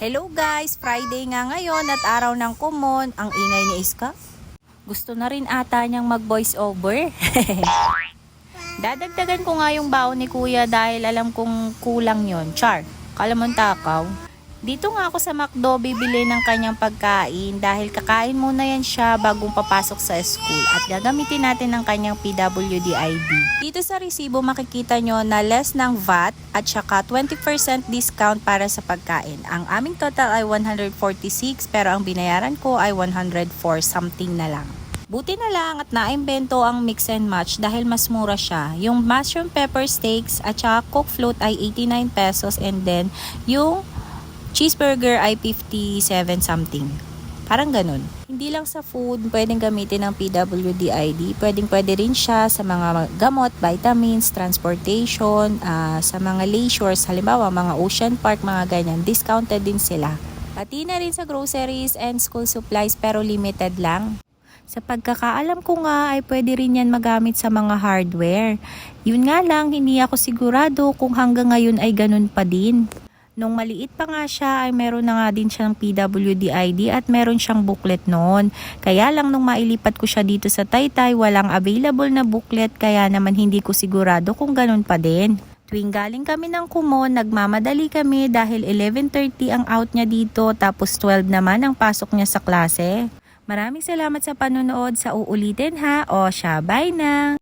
Hello guys! Friday nga ngayon at araw ng kumon. Ang ingay ni Iska. Gusto na rin ata niyang mag voice over. Dadagdagan ko nga yung baon ni kuya dahil alam kong kulang yon. Char, kalamon takaw. Dito nga ako sa McDo bibili ng kanyang pagkain dahil kakain muna yan siya bagong papasok sa school at gagamitin natin ng kanyang PWD ID. Dito sa resibo makikita nyo na less ng VAT at saka 20% discount para sa pagkain. Ang aming total ay 146 pero ang binayaran ko ay 104 something na lang. Buti na lang at naimbento ang mix and match dahil mas mura siya. Yung mushroom pepper steaks at saka coke float ay 89 pesos and then yung cheeseburger ay 57 something. Parang ganun. Hindi lang sa food, pwedeng gamitin ng PWD ID. Pwede rin siya sa mga gamot, vitamins, transportation, sa mga leisures, halimbawa mga ocean park, mga ganyan. Discounted din sila. Pati na rin sa groceries and school supplies pero limited lang. Sa pagkakaalam ko nga ay pwede rin yan magamit sa mga hardware. Yun nga lang, hindi ako sigurado kung hanggang ngayon ay ganun pa din. Nung maliit pa nga siya ay meron na nga din siyang PWD ID at meron siyang booklet noon. Kaya lang nung mailipat ko siya dito sa Taytay, walang available na booklet kaya naman hindi ko sigurado kung ganun pa din. Tuwing galing kami ng kumon, nagmamadali kami dahil 11:30 ang out niya dito tapos 12 naman ang pasok niya sa klase. Maraming salamat sa panonood, sa uulitin ha. O siya, bye na!